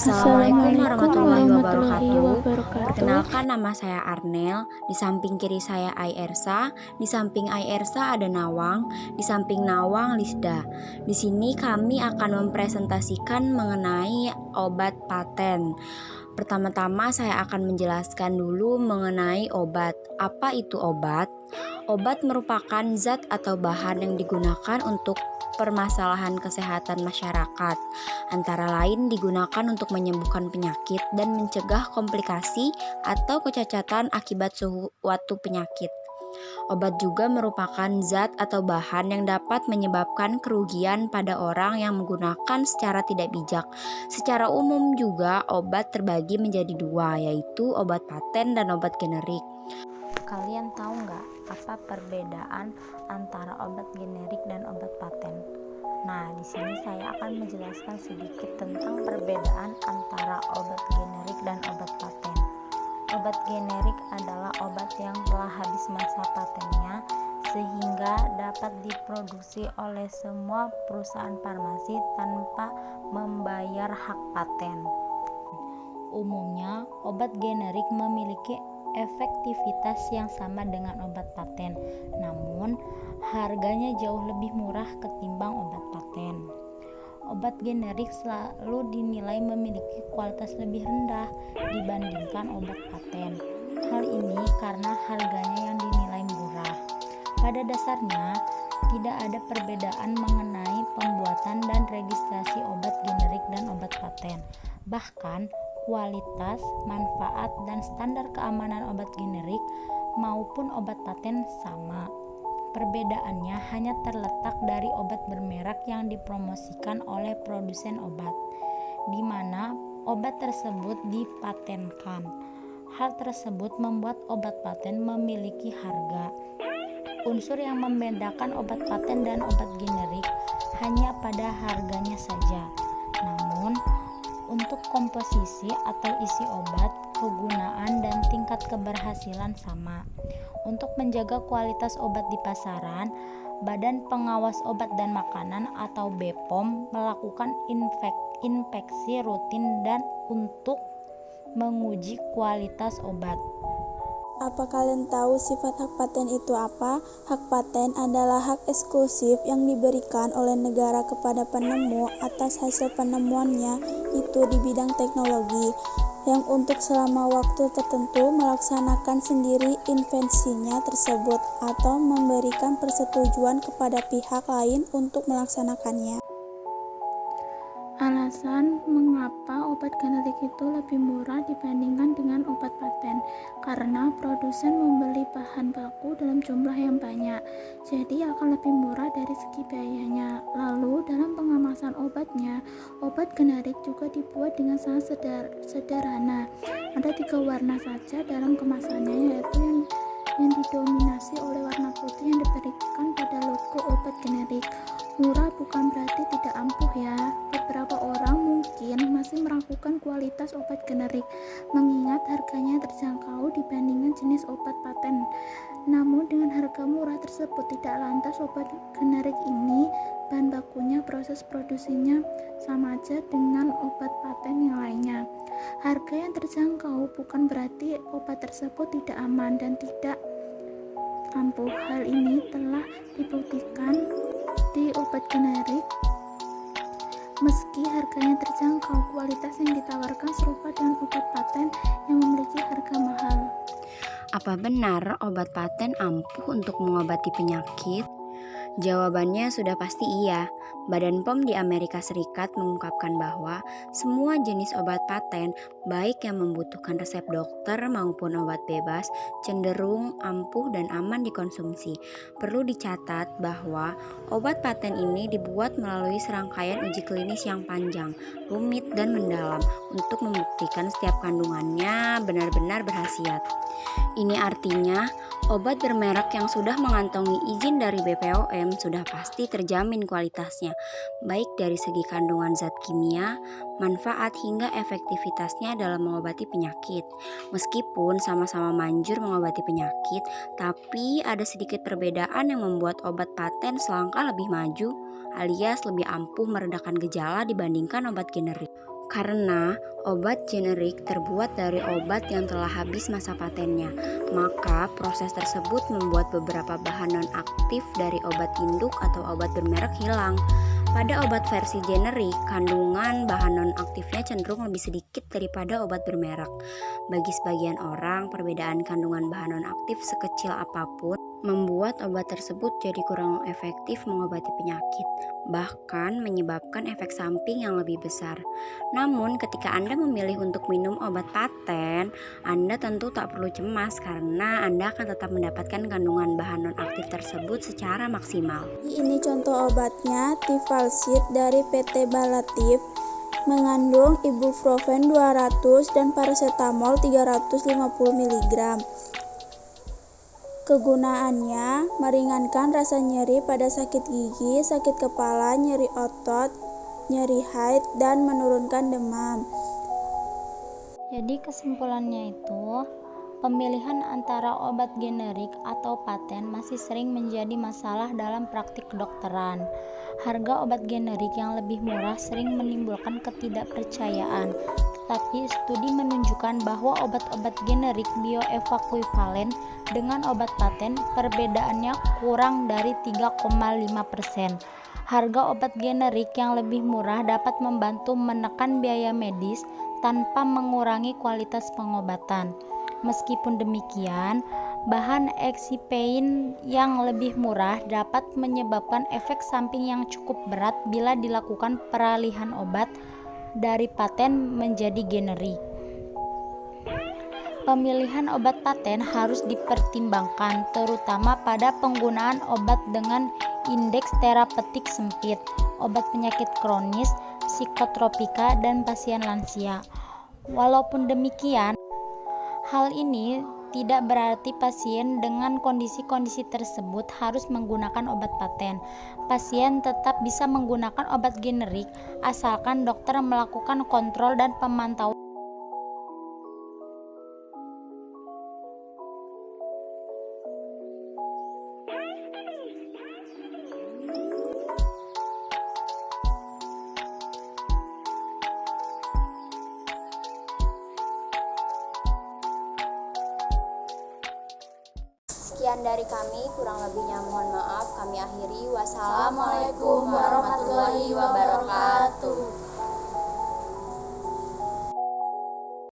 Assalamualaikum Assalamualaikum warahmatullahi warahmatullahi wabarakatuh. wabarakatuh. Perkenalkan, nama saya Arnel. Di samping kiri saya Aiersa, di samping Aiersa ada Nawang, di samping Nawang Lisda. Di sini kami akan mempresentasikan mengenai obat paten. Pertama-tama saya akan menjelaskan dulu mengenai obat. Apa itu obat? Obat merupakan zat atau bahan yang digunakan untuk permasalahan kesehatan masyarakat. Antara lain digunakan untuk menyembuhkan penyakit dan mencegah komplikasi atau kecacatan akibat suatu penyakit. Obat juga merupakan zat atau bahan yang dapat menyebabkan kerugian pada orang yang menggunakan secara tidak bijak. Secara umum juga obat terbagi menjadi dua, yaitu obat paten dan obat generik. Kalian tahu nggak apa perbedaan antara obat generik dan obat paten? Nah, di sini saya akan menjelaskan sedikit tentang perbedaan antara obat generik dan obat paten. Obat generik adalah obat yang telah habis masa patennya sehingga dapat diproduksi oleh semua perusahaan farmasi tanpa membayar hak paten. Umumnya, obat generik memiliki efektivitas yang sama dengan obat paten, namun harganya jauh lebih murah ketimbang obat paten. Obat generik selalu dinilai memiliki kualitas lebih rendah dibandingkan obat paten. Hal ini karena harganya yang dinilai murah. Pada dasarnya, tidak ada perbedaan mengenai pembuatan dan registrasi obat generik dan obat paten. Bahkan, kualitas, manfaat, dan standar keamanan obat generik maupun obat paten sama. Perbedaannya hanya terletak dari obat bermerek yang dipromosikan oleh produsen obat, di mana obat tersebut dipatenkan. Hal tersebut membuat obat paten memiliki harga. Unsur yang membedakan obat paten dan obat generik hanya pada harganya saja. Namun, untuk komposisi atau isi obat, kegunaan, dan tingkat keberhasilan sama. Untuk menjaga kualitas obat di pasaran, Badan Pengawas Obat dan Makanan atau BPOM melakukan inspeksi rutin dan untuk menguji kualitas obat. Apa kalian tahu sifat hak paten itu apa? Hak paten adalah hak eksklusif yang diberikan oleh negara kepada penemu atas hasil penemuannya itu di bidang teknologi, yang untuk selama waktu tertentu melaksanakan sendiri invensinya tersebut atau memberikan persetujuan kepada pihak lain untuk melaksanakannya. Alasan mengapa obat generik itu lebih murah dibandingkan dengan obat paten, karena produsen membeli bahan baku dalam jumlah yang banyak, jadi akan lebih murah dari segi biayanya. Lalu dalam pengemasan obatnya, obat generik juga dibuat dengan sangat sederhana. Ada 3 warna saja dalam kemasannya, yaitu yang didominasi oleh warna putih yang diberikan pada logo obat generik. Murah bukan berarti tidak ampuh ya. Beberapa orang mungkin masih meragukan kualitas obat generik, mengingat harganya terjangkau dibandingkan jenis obat paten. Namun dengan harga murah tersebut tidak lantas obat generik ini bahan bakunya, proses produksinya sama aja dengan obat paten yang lainnya. Harga yang terjangkau bukan berarti obat tersebut tidak aman dan tidak ampuh. Hal ini telah dibuktikan di obat generik. Meski harganya terjangkau, kualitas yang ditawarkan serupa dengan obat paten yang memiliki harga mahal. Apa benar obat paten ampuh untuk mengobati penyakit? Jawabannya sudah pasti iya. Badan POM di Amerika Serikat mengungkapkan bahwa semua jenis obat paten, baik yang membutuhkan resep dokter maupun obat bebas, cenderung ampuh dan aman dikonsumsi. Perlu dicatat bahwa obat paten ini dibuat melalui serangkaian uji klinis yang panjang, rumit, dan mendalam untuk membuktikan setiap kandungannya benar-benar berkhasiat. Ini artinya obat bermerek yang sudah mengantongi izin dari BPOM sudah pasti terjamin kualitasnya, baik dari segi kandungan zat kimia, manfaat, hingga efektivitasnya dalam mengobati penyakit. Meskipun sama-sama manjur mengobati penyakit, tapi ada sedikit perbedaan yang membuat obat paten selangkah lebih maju alias lebih ampuh meredakan gejala dibandingkan obat generik. Karena obat generik terbuat dari obat yang telah habis masa patennya, maka proses tersebut membuat beberapa bahan non-aktif dari obat induk atau obat bermerek hilang. Pada obat versi generik, kandungan bahan non-aktifnya cenderung lebih sedikit daripada obat bermerek. Bagi sebagian orang, perbedaan kandungan bahan non-aktif sekecil apapun membuat obat tersebut jadi kurang efektif mengobati penyakit, bahkan menyebabkan efek samping yang lebih besar. Namun, ketika Anda memilih untuk minum obat paten, Anda tentu tak perlu cemas karena Anda akan tetap mendapatkan kandungan bahan non-aktif tersebut secara maksimal. Ini contoh obatnya, Tifalsid dari PT Balatif, mengandung ibuprofen 200 dan paracetamol 350 mg. Kegunaannya meringankan rasa nyeri pada sakit gigi, sakit kepala, nyeri otot, nyeri haid, dan menurunkan demam. Jadi kesimpulannya itu, pemilihan antara obat generik atau paten masih sering menjadi masalah dalam praktik kedokteran. Harga obat generik yang lebih murah sering menimbulkan ketidakpercayaan, tetapi studi menunjukkan bahwa obat-obat generik bioekuivalen dengan obat paten perbedaannya kurang dari 3,5%. Harga obat generik yang lebih murah dapat membantu menekan biaya medis tanpa mengurangi kualitas pengobatan. Meskipun demikian, bahan eksipein yang lebih murah dapat menyebabkan efek samping yang cukup berat bila dilakukan peralihan obat dari paten menjadi generik. Pemilihan obat paten harus dipertimbangkan, terutama pada penggunaan obat dengan indeks terapeutik sempit, obat penyakit kronis, psikotropika, dan pasien lansia. Walaupun demikian, hal ini tidak berarti pasien dengan kondisi-kondisi tersebut harus menggunakan obat paten. Pasien tetap bisa menggunakan obat generik asalkan dokter melakukan kontrol dan pemantauan. Sekian dari kami, kurang lebihnya mohon maaf. Kami akhiri. Wassalamualaikum Assalamualaikum warahmatullahi wabarakatuh.